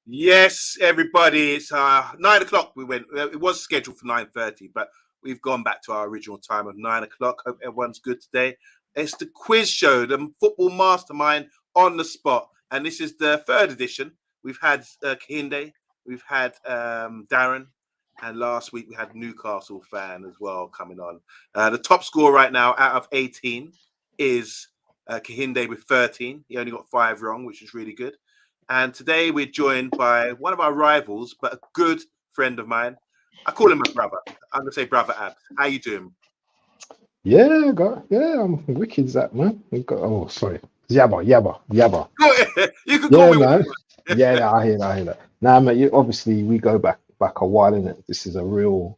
Yes, everybody. It's 9 o'clock. We went. It was scheduled for 9:30, but we've gone back to our original time of 9 o'clock. Hope everyone's good today. It's the quiz show, the football mastermind on the spot, and this is the third edition. We've had Kahinde, we've had Darren, and last week we had Newcastle fan as well coming on. The top score right now out of 18 is Kahinde with 13. He only got 5 wrong, which is really good. And today we're joined by one of our rivals, but a good friend of mine. I call him my brother. I'm gonna say brother Abs. How you doing? I'm wicked that man. Oh, sorry. Yabba. You can call Yeah, me what man. you want. Yeah, I hear that. Now, mate, obviously we go back a while in it. This is a real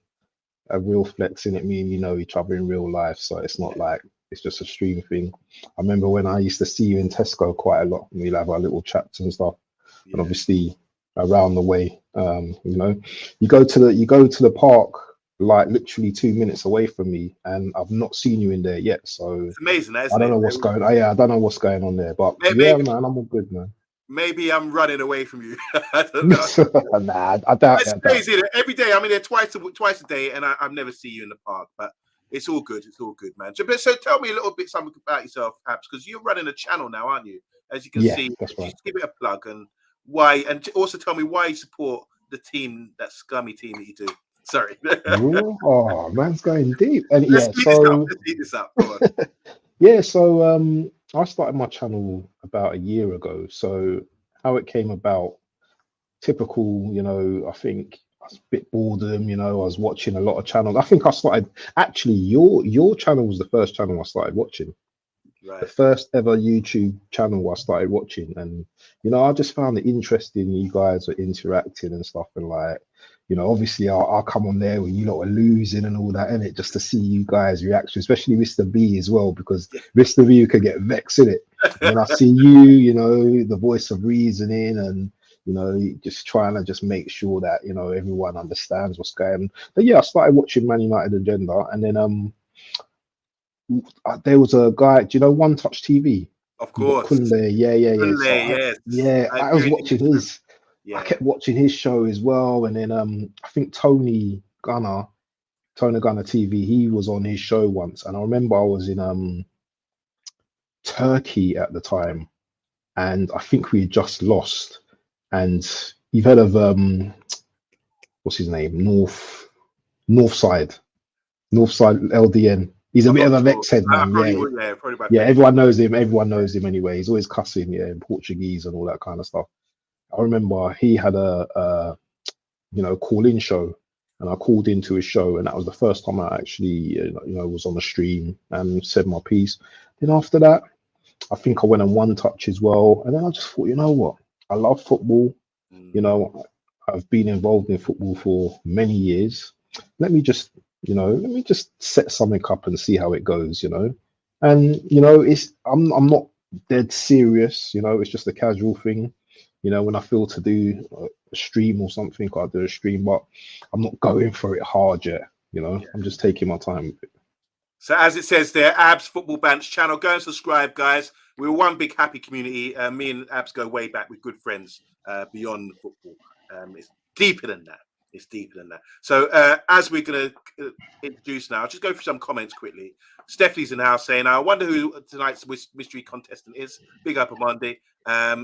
flex in it. Me and you know each other in real life, so it's not like it's just a stream thing. I remember when I used to see you in Tesco quite a lot. We'd have our little chats and stuff, and Yeah. obviously around the way, you go to the park like literally 2 minutes away from me, and I've not seen you in there yet. So It's amazing, that, I isn't don't it? know what's going. Yeah, I don't know what's going on there, but yeah, Maybe, man, I'm all good, man. maybe I'm running away from you. I don't know. Nah, I doubt It's that. crazy. Every day I'm in there twice a day, and I never see you in the park. But it's all good. It's all good, man. So tell me a little bit something about yourself, Abs, because you're running a channel now, aren't you? As you can Yeah, see, that's right. just give it a plug and why, and also tell me why you support the team, that scummy team that you do. Sorry. Ooh, oh, man's going deep. And Let's yeah, speed this up. so Let's speed this up. Go on. I started my channel about a year ago. So how it came about, typical, I think I was a bit boredom, I was watching a lot of channels. I think I started actually your channel was the first channel I started watching. The Right. first ever YouTube channel I started watching, and I just found it interesting. You guys were interacting and stuff, and like, obviously I'll come on there when you lot are losing and all that, and it just to see you guys' reaction, especially Mr. B as well, because Mr. B could get vexed in it. And then I see you, the voice of reasoning, and just trying to just make sure that everyone understands what's going on. But yeah, I started watching Man United Agenda, and then there was a guy, do you know One Touch TV? Of You got course. Kunle, yeah. So Kunle, yes. I I was very watching interested. his. I Yeah. kept watching his show as well, and then I think Tony Gunner TV, he was on his show once, and I remember I was in Turkey at the time, and I think we had just lost. And you've heard of what's his name? Northside LDN. He's a I'm bit not of a sure. vex head I man, probably yeah. would, yeah, probably by Yeah, face. everyone knows him. Everyone knows him anyway. He's always cussing, yeah, in Portuguese and all that kind of stuff. I remember he had a call-in show, and I called into his show, and that was the first time I actually, was on the stream and said my piece. Then after that, I think I went on One Touch as well, and then I just thought, you know what? I love football. You Mm. know, I've been involved in football for many years. Let me just, let me just set something up and see how it goes. And I'm not dead serious. It's just a casual thing. When I feel to do a stream or something, I'll do a stream, but I'm not going for it hard yet. I'm just taking my time with it. So as it says there, Abs Football Bants channel. Go and subscribe, guys. We're one big happy community. Me and Abs go way back. We're good friends beyond the football. It's deeper than that. It's deeper than that. So as we're going to introduce now, I'll just go through some comments quickly. Stephanie's in the house saying, I wonder who tonight's mystery contestant is. Big up on Monday.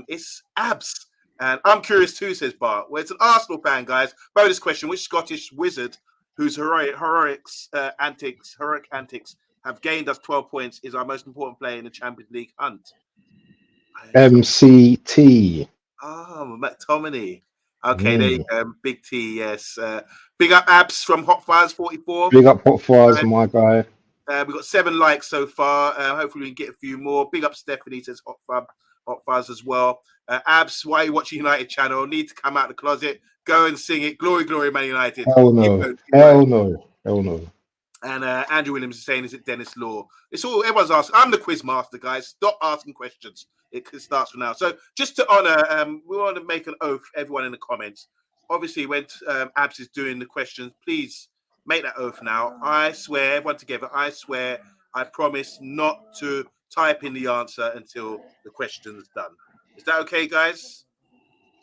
It's Abs. And I'm curious too, says Bart. Well, it's an Arsenal fan, guys. Bonus question. Which Scottish wizard whose heroic antics have gained us 12 points, is our most important player in the Champions League hunt? MCT. Oh, McTominay. Okay, there you Mm. go. Big T, yes. Big up Abs from Hot Fires 44. Big up Hot Fires, my guy. We've got 7 likes so far. Hopefully, we can get a few more. Big up Stephanie, says Hot Fuzz as well. Abs, why are you watching United channel? Need to come out of the closet. Go and sing it. Glory, glory, Man United. Hell You no. won't. You won't. Hell no. Hell no. And Andrew Williams is saying, is it Dennis Law? It's all everyone's asking. I'm the quiz master, guys. Stop asking questions. It starts from now. So just to honor, we want to make an oath, everyone in the comments. Obviously, when Abs is doing the questions, please make that oath now. I swear, everyone together, I swear, I promise not to type in the answer until the question's done. Is that okay, guys?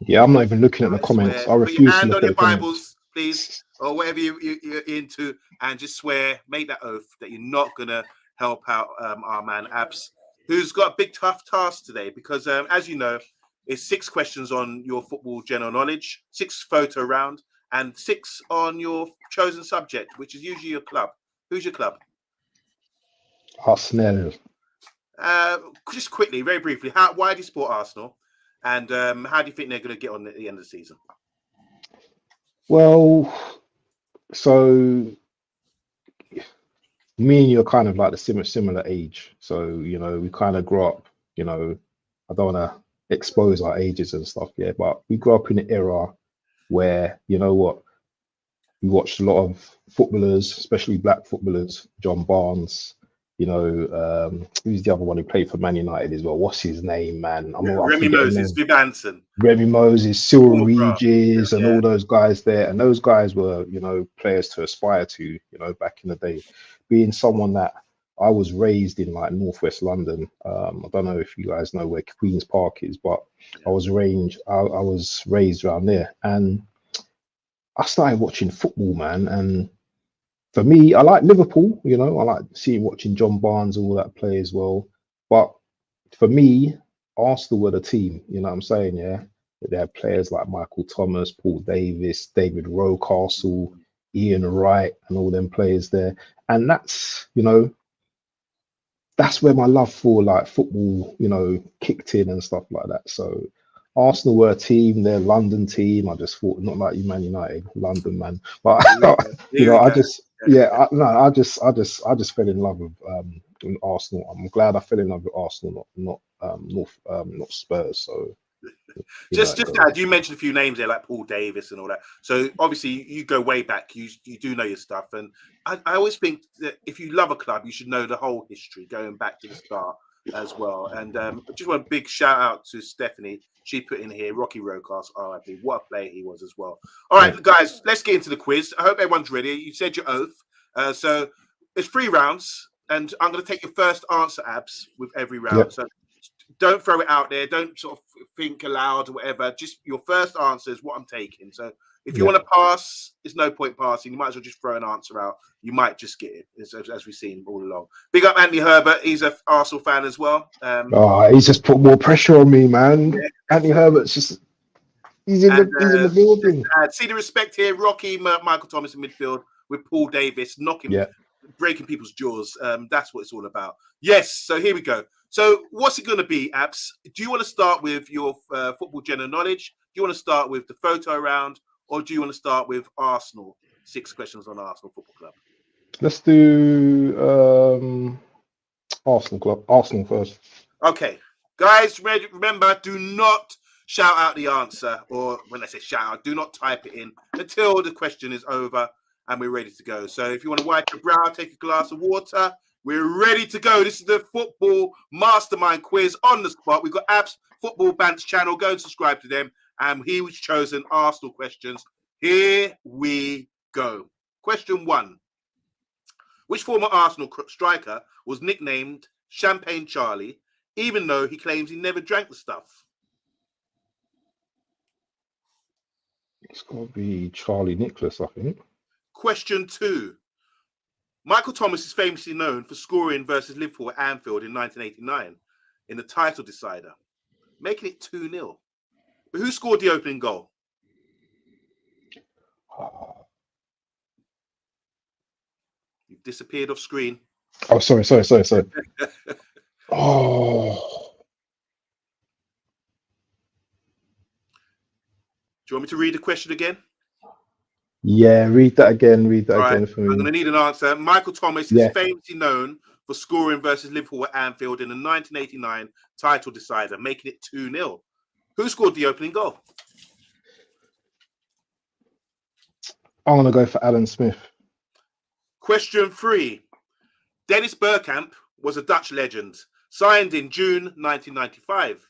Yeah, I'm not even looking at the I comments. swear. I Put your refuse to hand look on at your the comments. Bibles, please, or whatever you're into, and just swear, make that oath that you're not going to help out our man Abs, who's got a big, tough task today because, as you know, it's 6 questions on your football general knowledge, 6 photo round, and 6 on your chosen subject, which is usually your club. Who's your club? Arsenal. Just quickly, very briefly, why do you support Arsenal? And how do you think they're going to get on at the end of the season? Well, so me and you are kind of like the similar age. So, we kind of grew up, I don't want to expose our ages and stuff, yeah, but we grew up in an era where, we watched a lot of footballers, especially black footballers, John Barnes, who's the other one who played for Man United as well? What's his name, man? I'm Remy forgetting Moses, names. Viv Anson. Remy Moses, Cyril Oh, bro. Regis, and Yeah. all those guys there. And those guys were, players to aspire to, back in the day. Being someone that I was raised in like Northwest London. I don't know if you guys know where Queen's Park is, but I was raised around there. And I started watching football, man. And for me, I like Liverpool, I like watching John Barnes, all that play as well. But for me, Arsenal were the team, you know what I'm saying? Yeah. They had players like Michael Thomas, Paul Davis, David Rocastle, Ian Wright, and all them players there. And that's where my love for like football, kicked in and stuff like that. So Arsenal were a team, they're a London team. I just thought not like you, Man United, London man. But Here we I go. just I just fell in love with Arsenal. I'm glad I fell in love with Arsenal, not Spurs. So Just as you mentioned a few names there, like Paul Davis and all that. So obviously you go way back. You do know your stuff, and I always think that if you love a club, you should know the whole history going back to the start as well. And just want a big shout out to Stephanie. She put in here Rocky Rocas, RIP. What a player he was as well. All right, guys, let's get into the quiz. I hope everyone's ready. You said your oath, so it's 3 rounds, and I'm going to take your first answer, Abs, with every round. Yep. So don't throw it out there. Don't sort of think aloud or whatever. Just your first answer is what I'm taking. So if you want to pass, there's no point passing. You might as well just throw an answer out. You might just get it, as we've seen all along. Big up Anthony Herbert. He's an Arsenal fan as well. He's just put more pressure on me, man. Yeah. Anthony Herbert's just he's in the building. See the respect here. Rocky, Michael Thomas in midfield with Paul Davis breaking people's jaws. That's what it's all about. Yes. So here we go. So what's it going to be, Abs? Do you want to start with your football general knowledge? Do you want to start with the photo round? Or do you want to start with Arsenal? 6 questions on Arsenal Football Club. Let's do Arsenal first. Okay. Guys, remember, do not shout out the answer. Or when I say shout out, do not type it in until the question is over and we're ready to go. So if you want to wipe your brow, take a glass of water. We're ready to go. This is the Football Mastermind quiz on the spot. We've got Abs Football Bants channel. Go and subscribe to them. And he was chosen Arsenal questions. Here we go. Question 1. Which former Arsenal striker was nicknamed Champagne Charlie, even though he claims he never drank the stuff? It's got to be Charlie Nicholas, I think. Question 2. Michael Thomas is famously known for scoring versus Liverpool at Anfield in 1989 in the title decider, making it 2-0. But who scored the opening goal? You've disappeared off screen. Oh, sorry. Oh. Do you want me to read the question again? Yeah, read that again for me. I'm going to need an answer. Michael Thomas is famously known for scoring versus Liverpool at Anfield in the 1989 title decider, making it 2-0. Who scored the opening goal? I'm going to go for Alan Smith. Question 3. Dennis Bergkamp was a Dutch legend, signed in June 1995.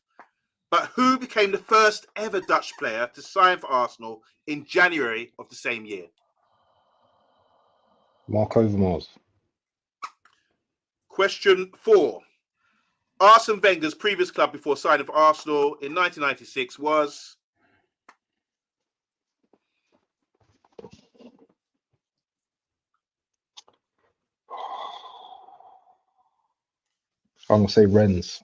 But who became the first ever Dutch player to sign for Arsenal in January of the same year? Mark Overmars. Question 4. Arsene Wenger's previous club before signing for Arsenal in 1996 was I'm gonna say Rennes.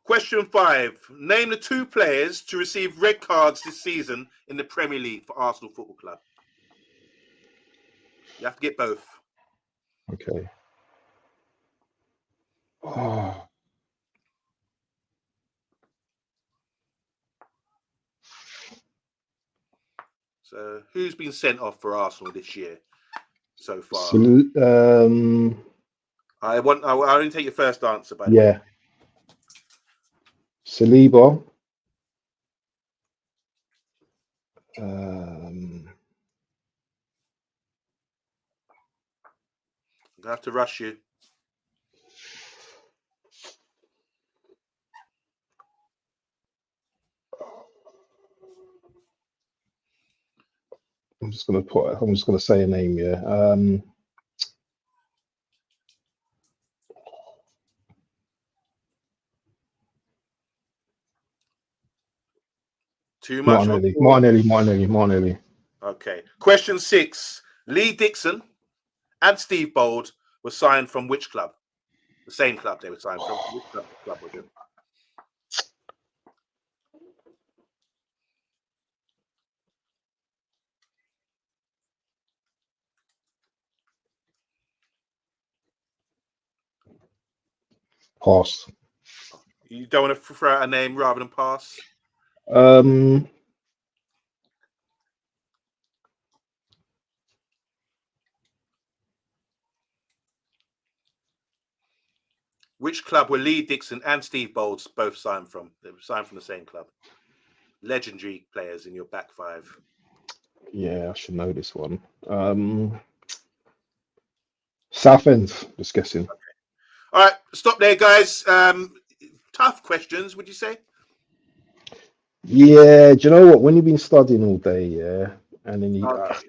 Question 5. Name the 2 players to receive red cards this season in the Premier League for Arsenal Football Club. You have to get both. Okay. Oh. So who's been sent off for Arsenal this year so far? I only take your first answer, by the way. Saliba. I have to rush you. I'm just gonna say a name, yeah. Too much. Martinelli. Okay. Question 6. Lee Dixon and Steve Bold were signed from which club? The same club they were signed from. Which club was it? Pass. You don't want to throw out a name rather than pass? Which club were Lee Dixon and Steve Bold both signed from? They were signed from the same club. Legendary players in your back 5. Yeah, I should know this one. Southend, just guessing. Okay. All right, stop there, guys. Tough questions, would you say? Yeah, do you know what? When you've been studying all day, yeah, and then do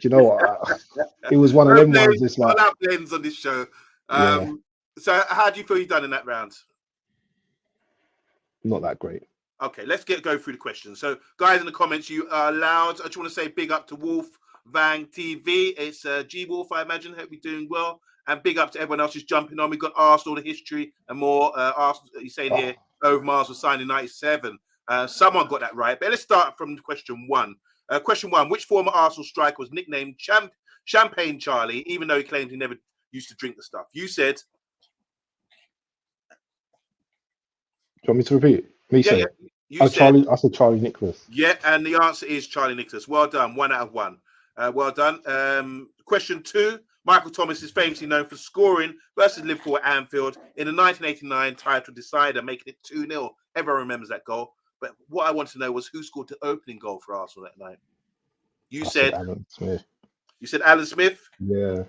you know what? It was one of them ones. It's like blends on this show. Yeah. So, how do you feel you've done in that round? Not that great. Okay, let's go through the questions. So, guys, in the comments, you are allowed. I just want to say big up to Wolf Vang TV. It's G Wolf, I imagine. Hope you're doing well. And big up to everyone else who's jumping on. We've got Arsenal, the history, and more. Arsenal, you're saying here, Overmars was signed in '97. Someone got that right. But let's start from question 1. Question 1. Which former Arsenal striker was nicknamed Champagne Charlie, even though he claimed he never used to drink the stuff? You said. Do you want me to repeat? Yeah. You said, Charlie. I said Charlie Nicholas. Yeah, and the answer is Charlie Nicholas. Well done. 1 out of 1. Well done. Question 2. Michael Thomas is famously known for scoring versus Liverpool at Anfield in the 1989 title decider, making it 2-0. Everyone remembers that goal. But what I wanted to know was who scored the opening goal for Arsenal that night. You said Alan Smith. You said Alan Smith? Yeah.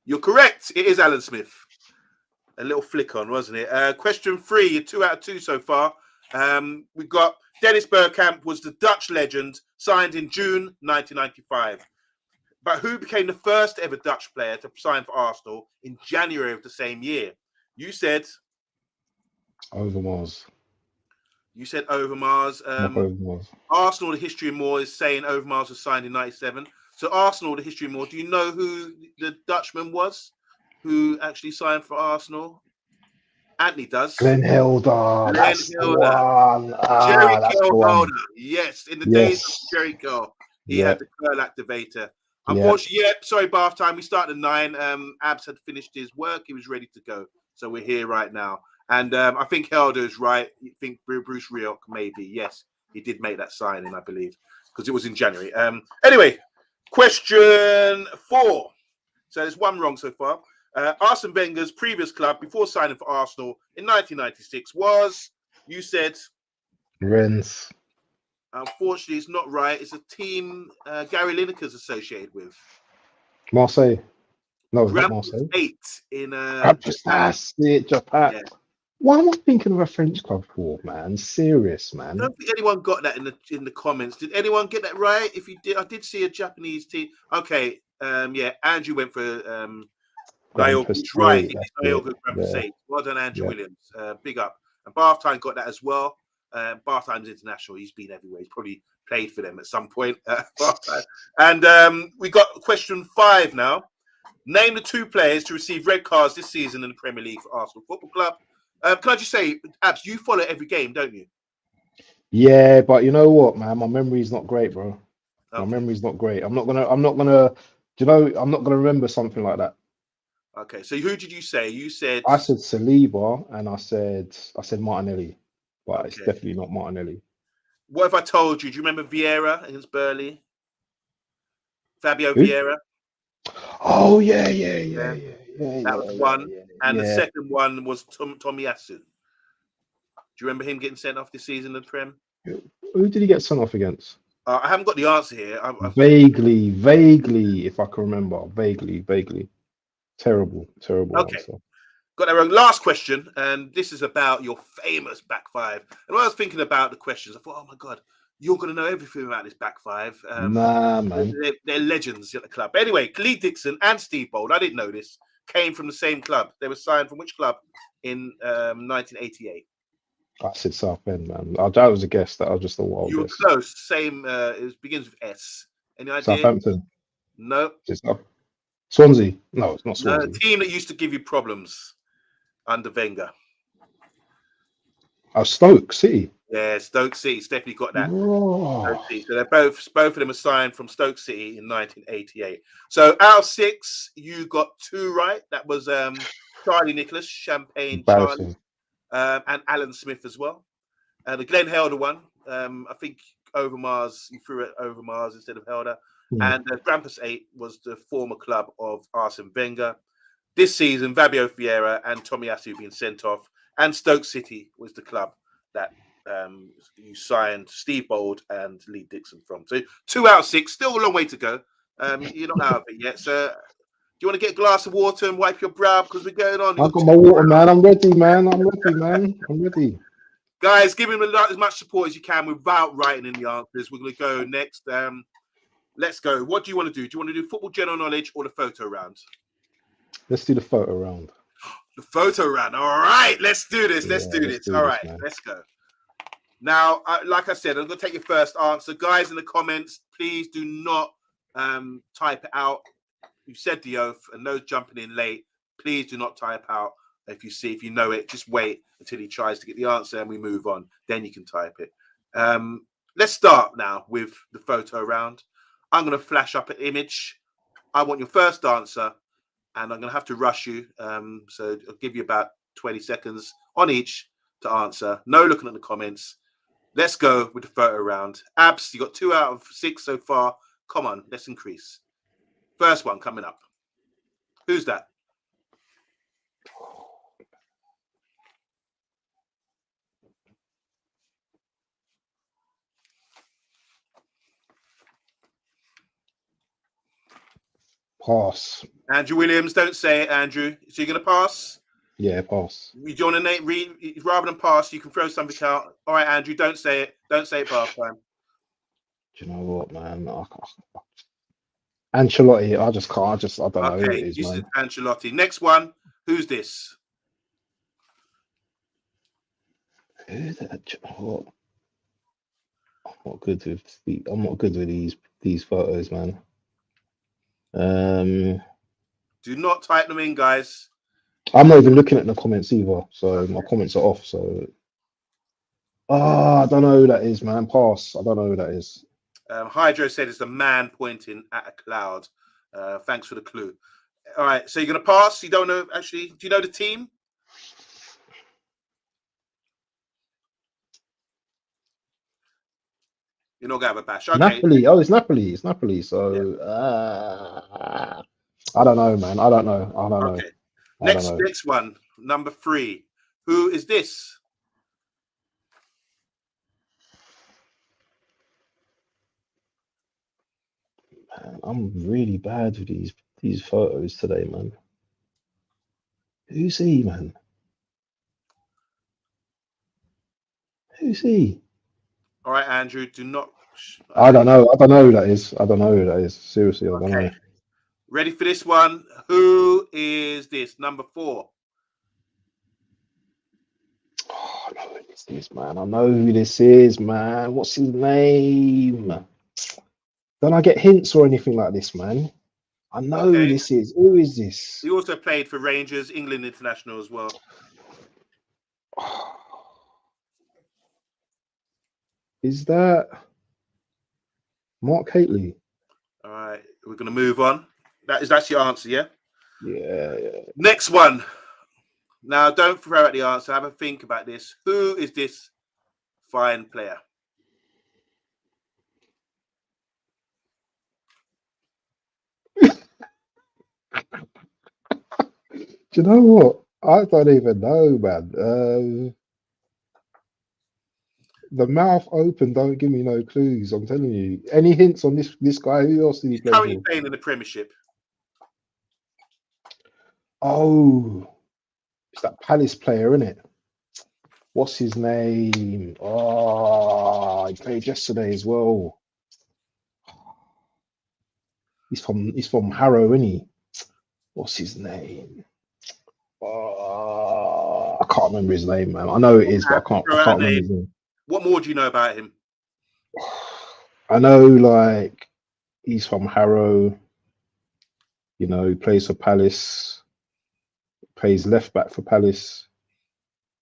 You're correct. It is Alan Smith. A little flick on, wasn't it? Question 3. You're 2 out of 2 so far. We've got Dennis Bergkamp was the Dutch legend, signed in June 1995. But who became the first ever Dutch player to sign for Arsenal in January of the same year? You said Overmars. You said Overmars. Overmars. Arsenal, the history and more is saying Overmars was signed in '97. So Arsenal, the history and more. Do you know who the Dutchman was who actually signed for Arsenal? Anthony does. Glenn Helder. That's the one. Jerry Helder. Yes, in the days of Jerry Curl, he had the curl activator. Unfortunately, sorry, bath time. We started at 9. Abs had finished his work. He was ready to go. So we're here right now. And I think Helder is right. You think Bruce Rioch, maybe. Yes, he did make that signing, I believe, because it was in January. Anyway, question 4. So there's one wrong so far. Arsene Wenger's previous club before signing for Arsenal in 1996 was, you said? Rennes. Unfortunately, it's not right. It's a team Gary Lineker's associated with. Marseille. No, it's not Marseille. 8 in Japan. Yeah. Why am I thinking of a French club for, man? Serious, man. I don't think anyone got that in the comments. Did anyone get that right? If you did, I did see a Japanese team. Okay, Andrew went for Niall. He's right. Well done, Andrew Williams. Big up. And Bartine got that as well. Bartine's international. He's been everywhere. He's probably played for them at some point. And we got question 5 now. Name the 2 players to receive red cards this season in the Premier League for Arsenal Football Club. Can I just say, Abs, you follow every game, don't you? Yeah, but you know what, man? My memory's not great, bro. My Okay. memory's not great. I'm not gonna. Do you know? I'm not gonna remember something like that. Okay. So who did you say? You said. I said Saliba, and I said Martinelli, but it's Okay. definitely not Martinelli. What if I told you? Do you remember Vieira against Burnley? Fabio Who? Vieira. Oh yeah, Yeah. That was one. And the yeah. second one was Tomiyasu. Do you remember him getting sent off this season in the Prem? Who did he get sent off against? I haven't got the answer here. Vaguely, if I can remember. Vaguely. Terrible Okay. answer. Got that wrong. Last question, and this is about your famous back five. And when I was thinking about the questions, I thought, oh my God, you're going to know everything about this back five. Nah, man. They're legends at the club. Anyway, Lee Dixon and Steve Bold, I didn't know this, came from the same club. They were signed from which club in 1988? I said Southend, man. That was a guess. That was just a wild You were guess. close. Same. It begins with S. Any idea? Southampton. No. Swansea. No, it's not No. Swansea. A team that used to give you problems under Wenger. Oh, Stoke City. Yeah, Stoke City's definitely got that. Oh. Stoke City. So they're both of them are signed from Stoke City in 1988. So out of 6, you got 2 right. That was Charlie Nicholas, Champagne Charlie, and Alan Smith as well. The Glenn Helder one, I think Overmars, you threw it Overmars instead of Helder. And Grampus 8 was the former club of Arsene Wenger. This season, Fabio Vieira and Tomiyasu being sent off, and Stoke City was the club that you signed Steve Bold and Lee Dixon from. So 2 out of 6, still a long way to go. You're not out of it yet. So do you want to get a glass of water and wipe your brow because we're going on? I've got my water, man. I'm ready, man. I'm ready. Guys, give him as much support as you can without writing in the answers. We're going to go next. Let's go. What do you want to do? Do you want to do football general knowledge or the photo round? Let's do the photo round. The photo round. All right, let's do this. Let's do this. All right, let's go. Now, like I said, I'm going to take your first answer. Guys, in the comments, please do not type it out. You said the oath, and those jumping in late, please do not type out. If you know it, just wait until he tries to get the answer and we move on. Then you can type it. Let's start now with the photo round. I'm going to flash up an image. I want your first answer, and I'm going to have to rush you. So I'll give you about 20 seconds on each to answer. No looking at the comments. Let's go with the photo round. Abs, you got 2 out of 6 so far. Come on, let's increase. First one coming up. Who's that? Pass. Andrew Williams. Don't say it, Andrew. So you're going to pass? Yeah, pass. You do want to read rather than pass? You can throw something out. All right, Andrew. Don't say it. Don't say it for half time. Do you know what, man? Ancelotti. I don't know who it is, this man. is Ancelotti. Next one. Who's this? Who's that? Do you know what? I'm not good with these photos, man. Do not type them in, guys. I'm not even looking at the comments either, so my comments are off. So, I don't know who that is, man. Pass. I don't know who that is. Hydro said it's a man pointing at a cloud. Thanks for the clue. All right, so you're going to pass. You don't know, actually. Do you know the team? You're not going to have a bash. Okay. Napoli. Oh, it's Napoli. It's Napoli. So, yeah. I don't know, man. I don't know. Okay. Next one, number 3. Who is this? Man, I'm really bad with these photos today, man. Who's he, man? Who's he? All right, Andrew. Do not. I don't know. I don't know who that is. I don't know who that is. Seriously, I don't know. Ready for this one? Who is this? Number 4. Oh, I know who this is, man. I know who this is, man. What's his name? Don't I get hints or anything like this, man? I know who Okay. this is. Who is this? He also played for Rangers, England international as well. Is that Mark Hateley? All right, we're going to move on. That's your answer, yeah? Yeah. Next one. Now, don't throw out the answer. Have a think about this. Who is this fine player? Do you know what? I don't even know, man. The mouth open don't give me no clues. I'm telling you. Any hints on this guy? Who else did he He's play currently for? playing in the Premiership. Oh, it's that Palace player, isn't it? What's his name? Oh, he played yesterday as well. He's from Harrow, isn't he? What's his name? I can't remember his name, man. I know it is, but I can't remember his name. What more do you know about him? I know, like, he's from Harrow. You know, he plays for Palace. Plays left back for Palace.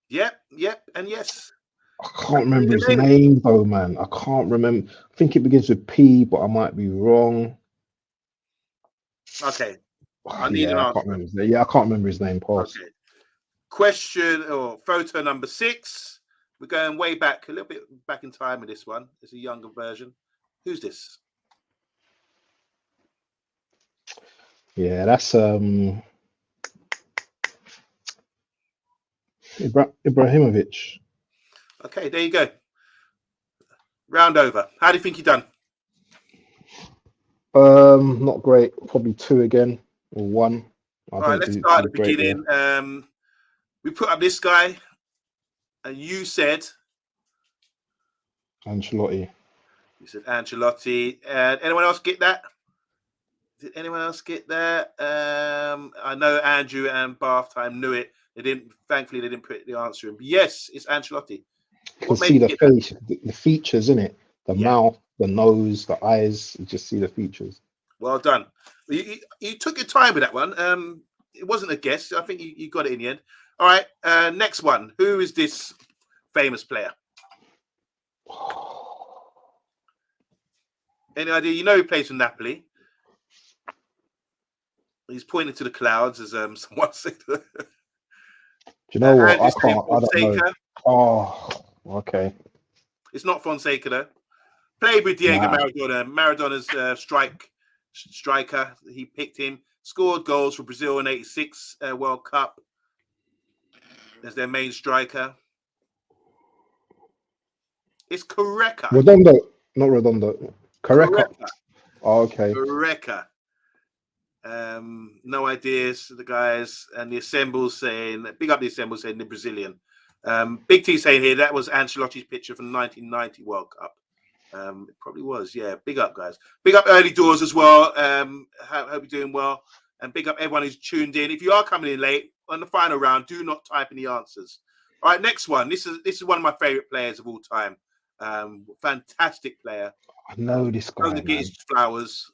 Yep, and yes. I can't remember his name though, man. I can't remember. I think it begins with P, but I might be wrong. Okay. I need an I answer. can't remember his name. Yeah, I can't remember his name. Pass. Okay. Question or photo number 6. We're going way back, a little bit back in time with this one. It's a younger version. Who's this? Yeah, that's Ibrahimovic. Okay, there you go. Round over. How do you think he done? Not great. Probably 2 again or 1. All right, let's start at the beginning. We put up this guy, and you said Ancelotti. You said Ancelotti. Anyone else get that? Did anyone else get that? I know Andrew and Bath Time knew it. They didn't. Thankfully, they didn't put the answer in. But yes, it's Ancelotti. You can see the face, the features in it. The mouth, the nose, the eyes. You just see the features. Well done. You took your time with that one. It wasn't a guess. I think you got it in the end. All right. Next one. Who is this famous player? Any idea? You know he plays for Napoli. He's pointing to the clouds, as someone said. Do you know what? I don't know. Oh, okay. It's not Fonseca though. Played with Diego Maradona. Maradona's striker. He picked him. Scored goals for Brazil in '86 World Cup as their main striker. It's Careca. Redondo, not Redondo. Careca. Oh, okay. Careca. No ideas, the guys, and the assembles saying, big up the assembles saying the Brazilian. Big T saying here that was Ancelotti's picture from the 1990 World Cup. It probably was, yeah. Big up, guys. Big up early doors as well. Hope you're doing well, and big up everyone who's tuned in. If you are coming in late on the final round, do not type in the answers. All right, next one. This is one of my favorite players of all time. Fantastic player. I know this guy. Doesn't get his flowers.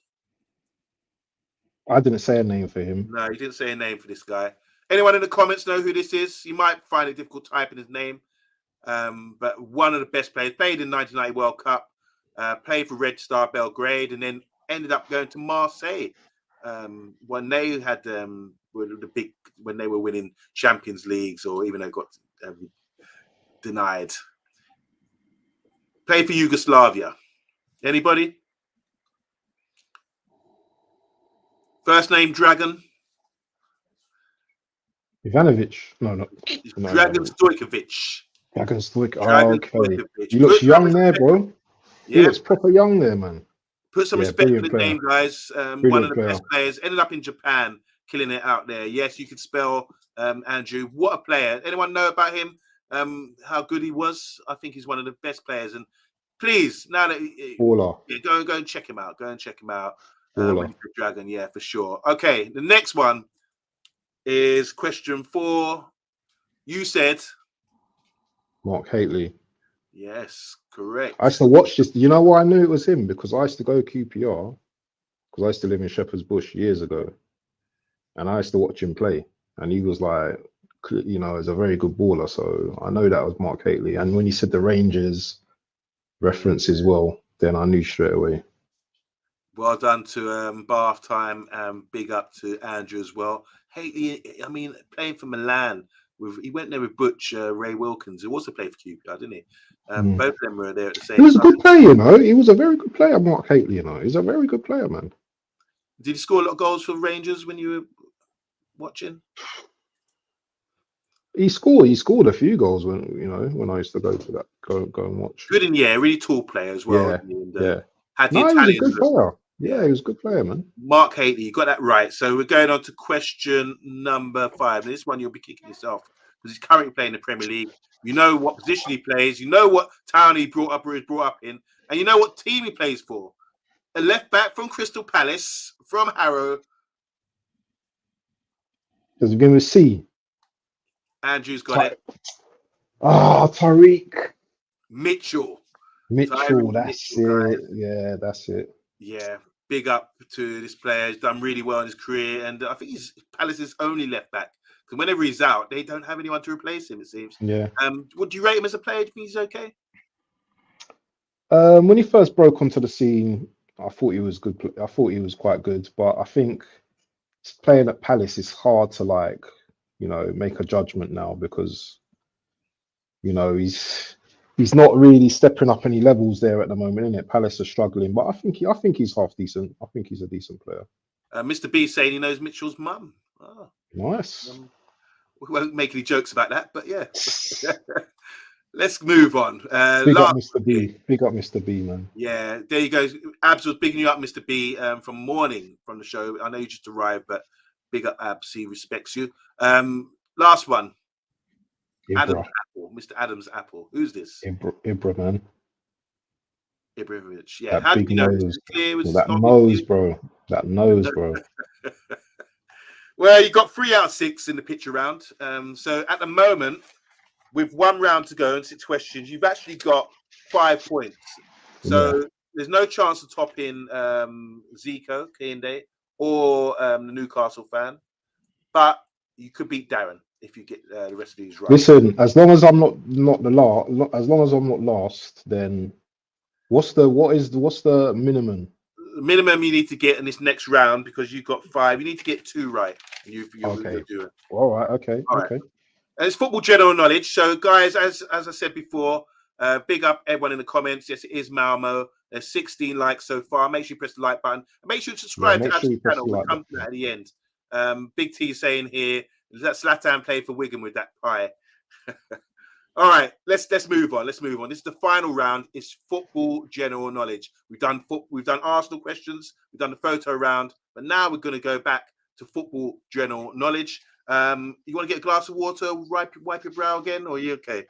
I didn't say a name for him. No, he didn't say a name for this guy. Anyone in the comments know who this is? You might find it difficult typing his name. But one of the best players. Played in 1990 World Cup. Played for Red Star Belgrade, and then ended up going to Marseille when they had when they were winning Champions Leagues, or even they got denied. Played for Yugoslavia. Anybody? First name Dragon. Ivanovic. No. Dragon Stojkovic. Dragon Stojkovic. Oh, okay. He looks young there, bro. Yeah. He looks proper young there, man. Put some respect on his name, guys. One of the best players. Ended up in Japan, killing it out there. Yes, you could spell Andrew. What a player. Anyone know about him? How good he was? I think he's one of the best players. And please, now that go and check him out. Go and check him out. Dragon, yeah, for sure. Okay, the next one is question 4. You said Mark Hateley. Yes, correct. I used to watch this. You know why I knew it was him? Because I used to go QPR. because I used to live in Shepherd's Bush years ago, and I used to watch him play, and he was like, you know, is a very good baller. So I know that was Mark Hateley. And when you said the Rangers reference as well, then I knew straight away. Well done to Bath Time. Big up to Andrew as well. Hateley, I mean, playing for Milan. He went there with Butch Ray Wilkins, who also played for QPR, didn't he? Both of them were there at the same He was a time. good player, you know. He was a very good player, Mark Hateley, you know. He's a very good player, man. Did he score a lot of goals for Rangers when you were watching? He scored a few goals when I used to go to that go and watch. Good in the air, really tall player as well. Yeah, And, yeah. Had the No, he was a good Italian. player. Yeah, he was a good player, man. Mark Hateley, you got that right. So we're going on to question number 5. And this one you'll be kicking yourself because he's currently playing the Premier League. You know what position he plays. You know what town he brought up or is brought up in. And you know what team he plays for. A left back from Crystal Palace, from Harrow. Does it begin with C? Andrew's got it. Tariq Mitchell. Mitchell, that's Mitchell, it. guys. Yeah, that's it. Yeah, big up to this player. He's done really well in his career. And I think he's Palace's only left back. Because whenever he's out, they don't have anyone to replace him, it seems. Yeah. Would you rate him as a player? Do you think he's okay? When he first broke onto the scene, I thought he was good. I thought he was quite good, but I think playing at Palace is hard to make a judgment now because he's not really stepping up any levels there at the moment, isn't it? Palace are struggling, but I think he's half decent. I think he's a decent player. Mr. B saying he knows Mitchell's mum. Oh. Nice. We won't make any jokes about that, but yeah. Let's move on. Big up Mr. B. Big up Mr. B, man. Yeah, there you go. Abs was bigging you up, Mr. B, from morning from the show. I know you just arrived, but big up Abs. He respects you. Last one. Ibra. Adam's Apple. Mr. Adam's Apple. Who's this? Ibra, man. Ibrahimovic. Yeah. That big nose. That nose, bro. That nose, bro. Well, you got 3 out of 6 in the picture round. So at the moment, with 1 round to go and 6 questions, you've actually got 5 points. So there's no chance to top in Zico, Kende, or the Newcastle fan. But you could beat Darren if you get the rest of these right. Listen, as long as I'm not the last, as long as I'm not last, then what's the minimum? The minimum you need to get in this next round, because you've got 5, you need to get 2 right. You're doing. All right. Okay. All okay. Right. And it's football general knowledge. So, guys, as I said before, big up everyone in the comments. Yes, it is Malmo. There's 16 likes so far. Make sure you press the like button. And make sure you subscribe to the channel. We'll come to that at the end. Big T saying here that Zlatan played for Wigan with that pie. All right, let's move on. Let's move on. This is the final round. It's football general knowledge. We've done Arsenal questions. We've done the photo round, but now we're going to go back to football general knowledge. You want to get a glass of water, wipe your brow again, or are you okay?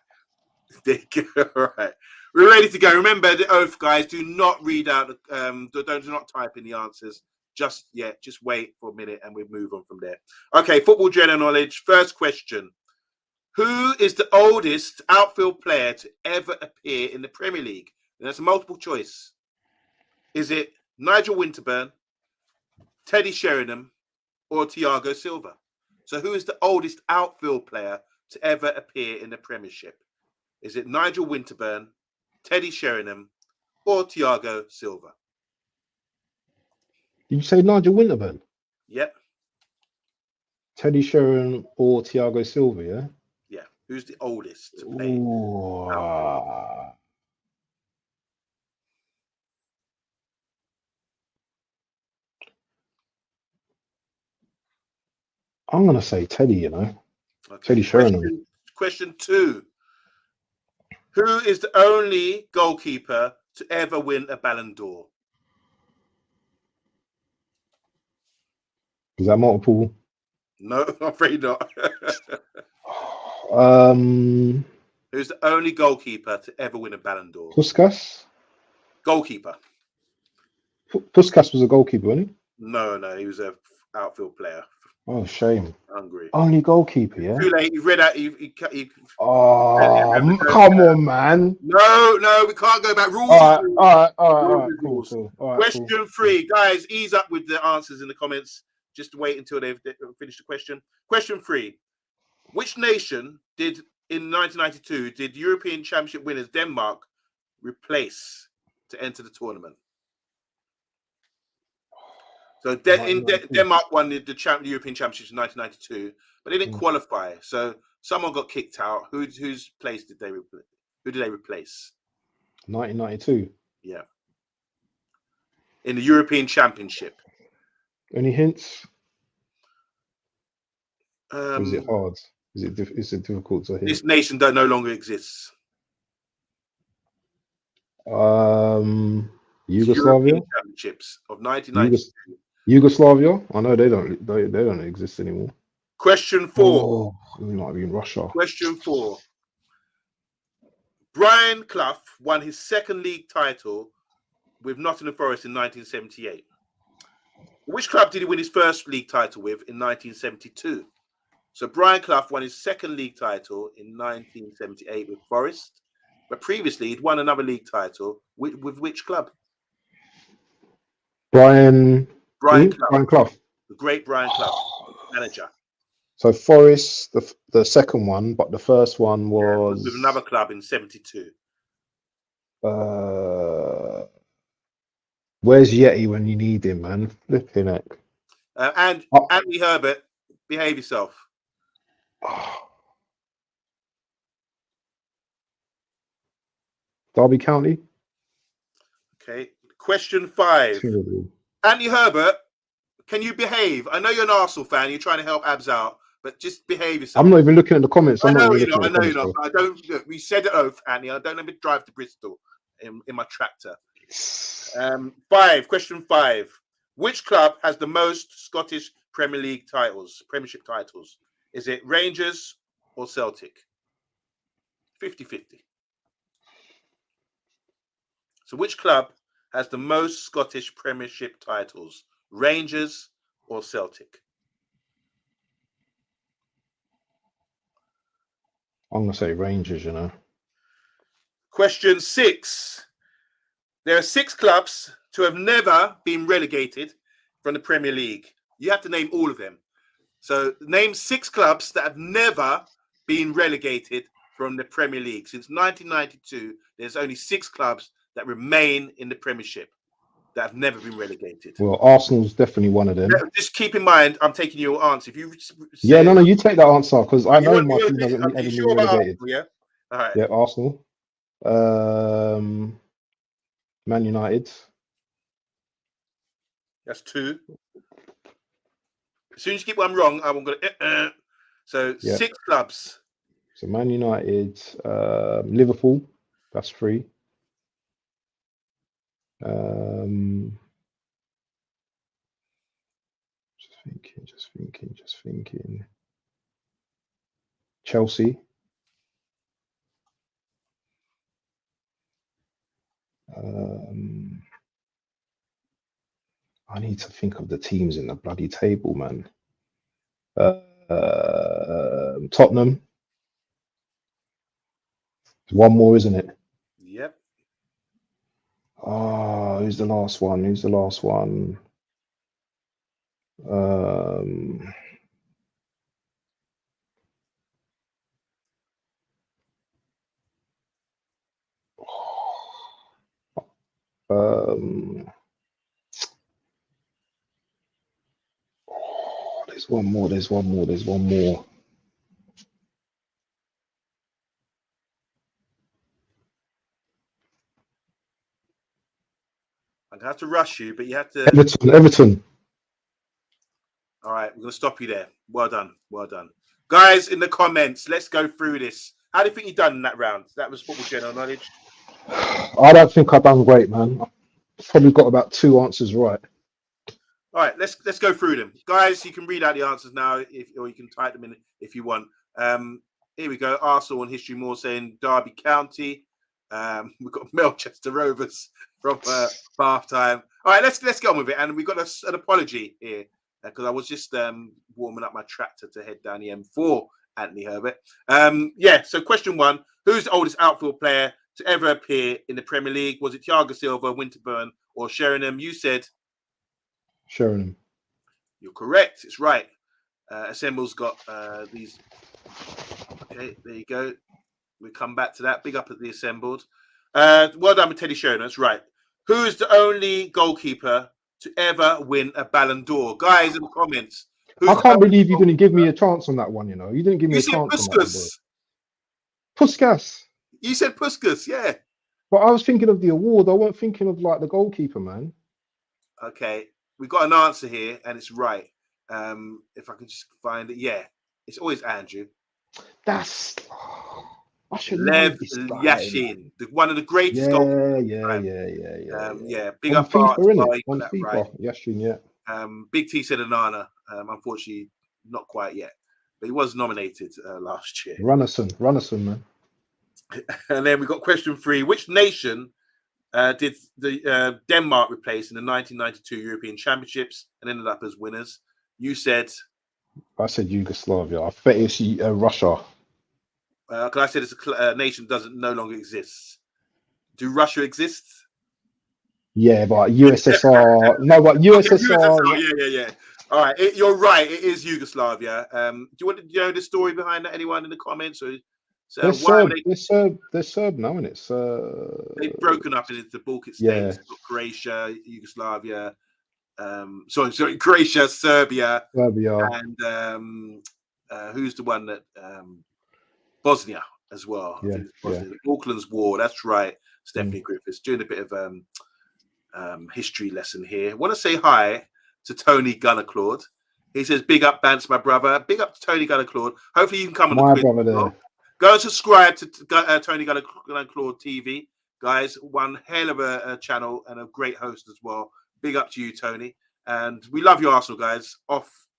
There you go. All right, we're ready to go. Remember the oath, guys. Do not read out. Do not type in the answers just yet. Just wait for a minute, and we'll move on from there. Okay, football general knowledge. First question. Who is the oldest outfield player to ever appear in the Premier League? And that's a multiple choice. Is it Nigel Winterburn, Teddy Sheringham, or Thiago Silva? So who is the oldest outfield player to ever appear in the Premiership? Is it Nigel Winterburn, Teddy Sheringham, or Thiago Silva? Did you say Nigel Winterburn? Yep. Teddy Sheringham or Thiago Silva, yeah? Yeah. Who's the oldest to play? I'm going to say Teddy, you know. Okay. Teddy Sheringham. Question 2. Who is the only goalkeeper to ever win a Ballon d'Or? Is that multiple? No, I'm afraid not. Who's the only goalkeeper to ever win a Ballon d'Or? Puskas? Goalkeeper. Puskas was a goalkeeper, wasn't he? No, he was an outfield player. Oh, shame. Hungary. Only goalkeeper, yeah? Too late. You've read out. Oh, come on, man. No, we can't go back. Rules All is right, rules. all right, cool, Rules. cool. All right, cool. Question 3, guys. Ease up with the answers in the comments. Just wait until they've finished the question. Question 3: which nation did in 1992 did European Championship winners Denmark replace to enter the tournament? So Denmark won the European Championships in 1992, but they didn't qualify. So someone got kicked out. Whose place did they replace? Who did they replace? 1992. Yeah. In the European Championship. Any hints? Is it Um, hard? Is it difficult to hit? this nation no longer exists. Yugoslavia. European Championships of 1992. Yugoslavia. I know they don't exist anymore. Question 4. Oh, it might be in Russia. Question 4. Brian Clough won his second league title with Nottingham Forest in 1978. Which club did he win his first league title with in 1972? So Brian Clough won his second league title in 1978 with Forest, but previously he'd won another league title with which club? Brian Clough. Brian Clough. The great Brian Clough, manager. So Forest, the second one, but the first one was with another club in 72. Where's Yeti when you need him, man? Flipping heck. And Anthony Herbert, behave yourself. Derby County. Okay. Question 5. Terrible. Anthony Herbert, can you behave? I know you're an Arsenal fan. You're trying to help Abs out, but just behave yourself. I'm not even looking at the comments. I know you're not. I don't. Look, we said it, Anthony. I don't let me drive to Bristol in my tractor. 5. Question 5. Which club has the most Scottish Premier League titles, Premiership titles? Is it Rangers or Celtic? 50-50. So which club has the most Scottish Premiership titles, Rangers or Celtic? I'm going to say Rangers, you know. Question 6. There are 6 clubs to have never been relegated from the Premier League. You have to name all of them. So name 6 clubs that have never been relegated from the Premier League. Since 1992, there's only 6 clubs that remain in the Premiership that have never been relegated. Well, Arsenal's definitely one of them. Just keep in mind, I'm taking your answer. If you no, you take that answer because I know my team hasn't ever been relegated. Arsenal, yeah? All right. Yeah, Arsenal. Man United. That's 2. As soon as you get one wrong, I'm going to. So 6 clubs. So Man United, Liverpool. That's 3. Just thinking. Chelsea. I need to think of the teams in the bloody table, man. Tottenham. One more, isn't it? Yep. Oh, who's the last one? There's one more. I'm gonna have to rush you, but you have to. Everton. All right, we're gonna stop you there. Well done. Guys, in the comments, let's go through this. How do you think you done in that round? That was football general knowledge. I don't think I've done great, man. Probably got about 2 answers right. All right, let's go through them, guys. You can read out the answers now, or you can type them in if you want. Here we go. Arsenal and History More saying Derby County. We've got Melchester Rovers from Bath Time. All right, let's get on with it. And we've got an apology here. because I was just warming up my tractor to head down the M4, Anthony Herbert. So question 1, who's the oldest outfield player to ever appear in the Premier League? Was it Thiago Silva, Winterburn, or Sheringham? You said Sheringham. You're correct. It's right. Assemble's got these. Okay, there you go. We come back to that. Big up at the Assembled. Well done with Teddy Sheringham. That's right. Who is the only goalkeeper to ever win a Ballon d'Or? Guys in the comments. I can't believe you didn't give me a chance on that one. You didn't give me You a said chance on that one, bro. Puskas. Puskas. You said Puskas, yeah. But I was thinking of the award. I wasn't thinking of like the goalkeeper, man. Okay, we've got an answer here, and it's right. If I can just find it, yeah, it's always Andrew. That's. I should Lev know this guy, Yashin, one of the greatest goalkeepers. Yeah. Big On up Bart FIFA, as well. innit? On FIFA, right. Yashin, yeah. Big T said Anana. Unfortunately, not quite yet, but he was nominated last year. Runnison, man. And then we got question 3: which nation did the Denmark replace in the 1992 European Championships and ended up as winners? You said. I said Yugoslavia. I bet it's Russia. Because I said it's a nation no longer exists. Do Russia exist? Yeah, but USSR. No, but USSR. Okay, yeah. All right, you're right. It is Yugoslavia. Do you want to know the story behind that? Anyone in the comments? Or they're Serb. They're Serb now, and it's they've broken up into the Baltic states. Croatia, Yugoslavia. Croatia, Serbia, and who's the one that Bosnia as well. I think it's Bosnia. The Falklands War. That's right. Stephanie Griffiths doing a bit of history lesson here. I want to say hi to Tony Gunner Claude. He says, "Big up, Bance, my brother. Big up to Tony Gunner Claude. Hopefully you can come on my the quiz. Brother there. Go and subscribe to Tony Gunner Claude TV, guys. One hell of a channel and a great host as well. Big up to you, Tony. And we love you, Arsenal guys.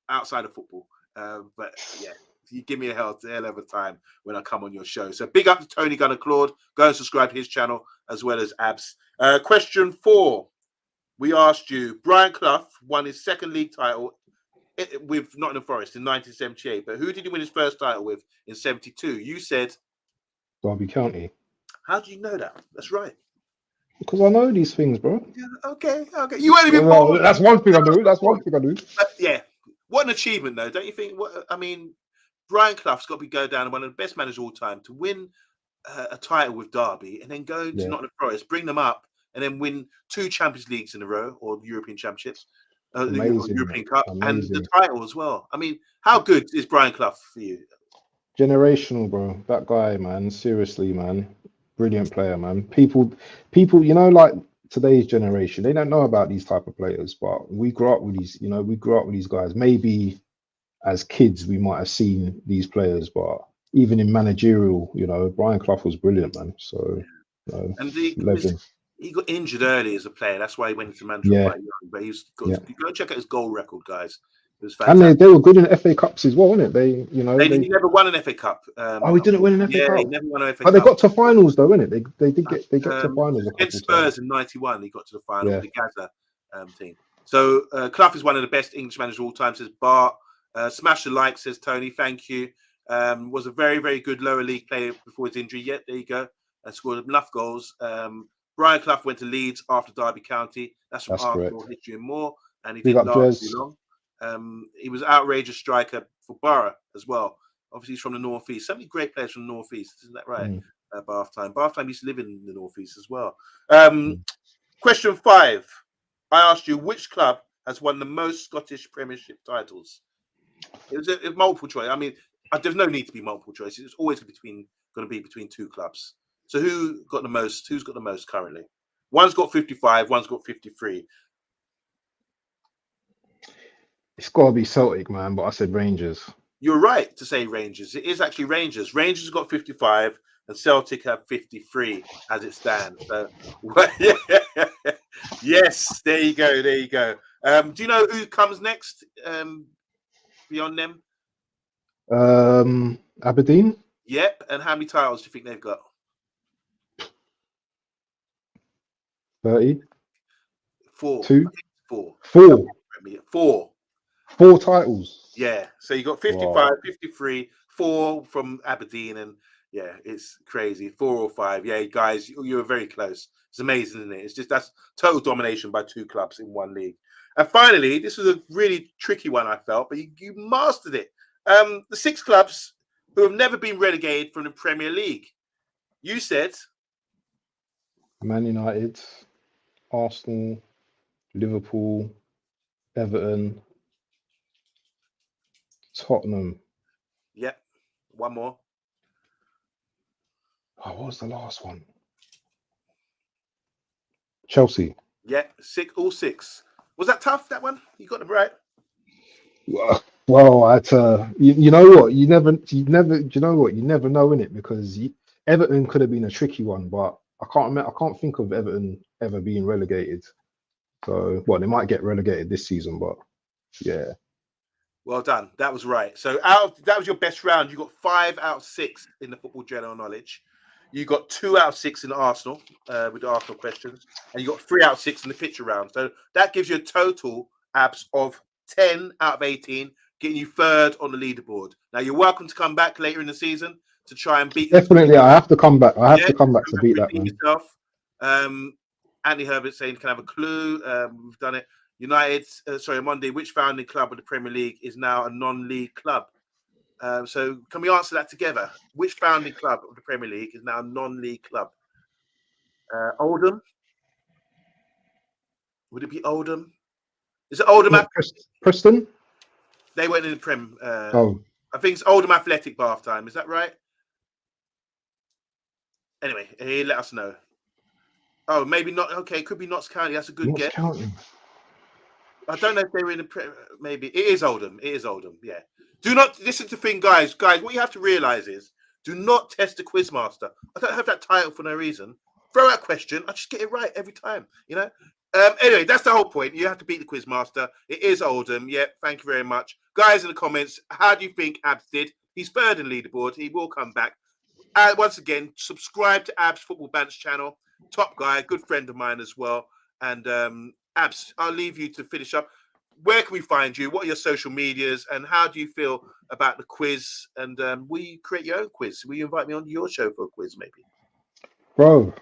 Outside of football, but yeah." You give me a hell of a time when I come on your show. So big up to Tony Gunner Claude. Go and subscribe to his channel as well as Abs. Question 4. We asked you, Brian Clough won his second league title with Nottingham Forest in 1978. But who did he win his first title with in 72? You said Derby County. How do you know that? That's right. Because I know these things, bro. Yeah, okay. You weren't even born. That's one thing I do. Yeah. What an achievement, though, don't you think? Brian Clough's got to go down as one of the best managers of all time to win a title with Derby and then go to Nottingham Forest, bring them up, and then win 2 Champions Leagues in a row or European Championships, European Cup, and the title as well. I mean, how good is Brian Clough for you? Generational, bro. That guy, man. Seriously, man. Brilliant player, man. People, like today's generation, they don't know about these type of players, but we grew up with these guys. Maybe as kids, we might have seen these players, but even in managerial, Brian Clough was brilliant, man. So, and he got injured early as a player. That's why he went into management quite young. But go check out his goal record, guys. It was fantastic. And they were good in FA Cups as well, weren't it? They never won an FA Cup. He didn't win an FA Cup. He never won an FA Cup. But they got to finals, though, innit? They did get to finals. Against Spurs in '91, he got to the final with the Gaza team. So Clough is one of the best English managers of all time, says Bart. Smash the like, says Tony. Thank you. Was a very, very good lower league player before his injury. There you go. And scored enough goals. Brian Clough went to Leeds after Derby County. That's from Arsenal history and more. And he didn't last too long. He was an outrageous striker for Borough as well. Obviously, he's from the Northeast. So many great players from the Northeast, isn't that right? Bath Time used to live in the Northeast as well. Question 5. I asked you, which club has won the most Scottish Premiership titles? It was a multiple choice. I mean, there's no need to be multiple choices. It's always going to be between 2 clubs. So who's got the most currently? One's got 55, one's got 53. It's got to be Celtic, man, but I said Rangers. You're right to say Rangers. It is actually Rangers. Rangers have got 55 and Celtic have 53 as it stands. So, yes, there you go. Do you know who comes next beyond them? Aberdeen? Yep. And how many titles do you think they've got? 30? 4. 2? 4. 4. 4. 4 titles. Yeah, so you got 55, Wow. 53, 4 from Aberdeen, and yeah, it's crazy. 4 or 5. Yeah, guys, you were very close. It's amazing, isn't it? It's just that's total domination by 2 clubs in one league. And finally, this was a really tricky one, I felt, but you mastered it. The 6 clubs who have never been relegated from the Premier League. You said Man United, Arsenal, Liverpool, Everton, Tottenham. yeah. One more. Oh, what was the last one? Chelsea. Yeah, 6, all 6. Was that tough? That one? You got them right. Well, you know what? You never, do you know what? You never know in it because Everton could have been a tricky one, but I can't think of Everton ever being relegated. So, well, they might get relegated this season, but yeah. Well done. That was right. So that was your best round. You got 5 out of 6 in the football general knowledge. You got 2 out of 6 in Arsenal with the Arsenal questions, and you got 3 out of 6 in the picture round. So that gives you a total abs of 10 out of 18, getting you third on the leaderboard. Now you're welcome to come back later in the season to try and beat. Definitely, I have to come back. I have Yeah, to come back to beat that, redeem man. yourself. Andy Herbert saying, "Can I have a clue?" We've done it. United, Monday. Which founding club of the Premier League is now a non-league club? So can we answer that together? Which founding club of the Premier League is now a non-league club? Oldham? Would it be Oldham? Is it Oldham? Not Preston? They went in the Prem. Oh, I think it's Oldham Athletic Bath time. Is that right? Anyway, he let us know. Oh, maybe not. Okay, could be Notts County. That's a good Notts guess. County. I don't know if they were in the maybe it is Oldham. It is Oldham. Yeah. Do not listen to thing, guys. Guys, what you have to realize is, do not test the quizmaster. I don't have that title for no reason. Throw out a question. I just get it right every time. You know. Anyway, that's the whole point. You have to beat the quizmaster. It is Oldham. Yeah. Thank you very much, guys. In the comments, how do you think Abs did? He's third in leaderboard. He will come back. Once again, subscribe to Abs Football Bants channel. Top guy, good friend of mine as well. And Abs, I'll leave you to finish up. Where can we find you? What are your social medias? And how do you feel about the quiz? And will you create your own quiz? Will you invite me onto your show for a quiz, maybe? Bro,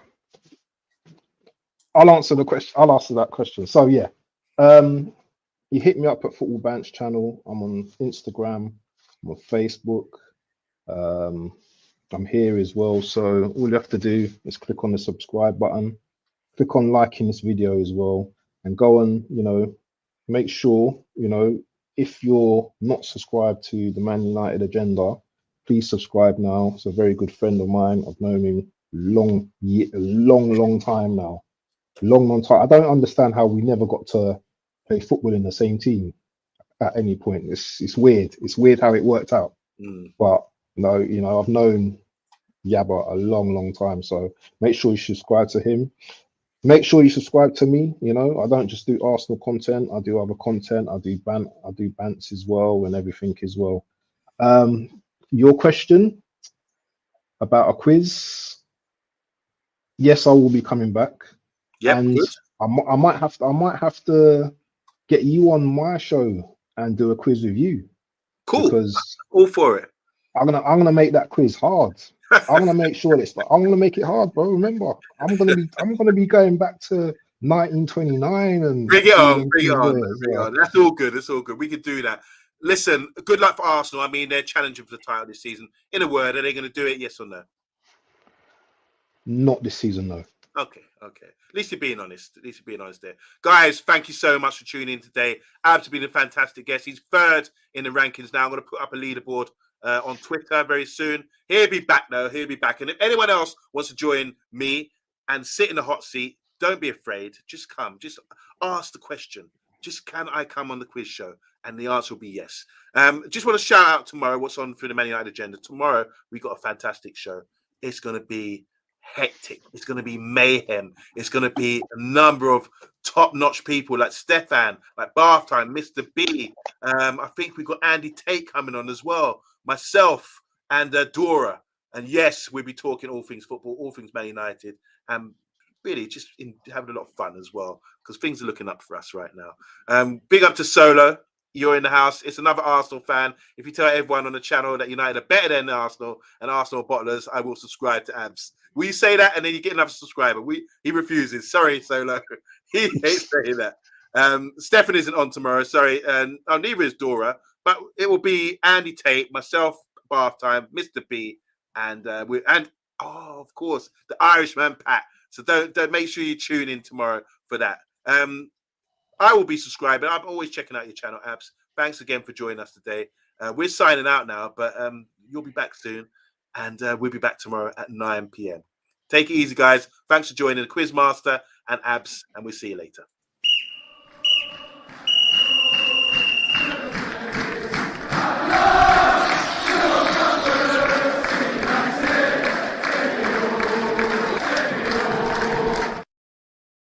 I'll answer that question. So yeah, you hit me up at Football Bants channel. I'm on Instagram. I'm on Facebook. I'm here as well. So all you have to do is click on the subscribe button, click on liking this video as well, and go on, make sure, if you're not subscribed to the Man United agenda, please subscribe now. It's a very good friend of mine. I've known him long time now. Long time. I don't understand how we never got to play football in the same team at any point. It's weird. It's weird how it worked out. But no, I've known Yabba a long time. So make sure you subscribe to him. Make sure you subscribe to me. I don't just do Arsenal content. I do other content. I do bants as well and everything as well. Your question about a quiz. Yes, I will be coming back. Yep, And good. I might have to get you on my show and do a quiz with you. Cool. Because all for it. I'm gonna make that quiz hard. I'm gonna make sure I'm gonna make it hard, bro. Remember, I'm gonna be going back to 1929 and bring it on. That's all good. It's all good. We could do that. Listen, good luck for Arsenal. I mean, they're challenging for the title this season. In a word, are they going to do it? Yes or no? Not this season, no. Okay. At least you're being honest. There. Guys, thank you so much for tuning in today. Abs has been a fantastic guest. He's third in the rankings now. I'm going to put up a leaderboard on Twitter very soon. He'll be back, though. He'll be back. And if anyone else wants to join me and sit in the hot seat, don't be afraid. Just come. Just ask the question. Just can I come on the quiz show? And the answer will be yes. Just want to shout out tomorrow what's on for the Man United agenda. Tomorrow, we got a fantastic show. It's going to be hectic. It's going to be mayhem. It's going to be a number of top-notch people like Stefan, like Bath Time, Mr. B. I think we've got Andy Tate coming on as well. Myself and Dora. And yes, we'll be talking all things football, all things Man United, and really just having a lot of fun as well because things are looking up for us right now. Big up to Solo. you're in the house. It's another Arsenal fan. If you tell everyone on the channel that United are better than Arsenal and Arsenal bottlers, I will subscribe to Abs. Will you say that? And then you get another subscriber. He refuses. Sorry, Solo. He hates saying that. Stefan isn't on tomorrow. Sorry. And neither is Dora. But it will be Andy Tate, myself, Bath Time, Mr. B, and of course, the Irishman Pat. So don't make sure you tune in tomorrow for that. I will be subscribing. I'm always checking out your channel, Abs. Thanks again for joining us today. We're signing out now, but you'll be back soon, and we'll be back tomorrow at 9 p.m. Take it easy, guys. Thanks for joining the Quizmaster and Abs, and we'll see you later.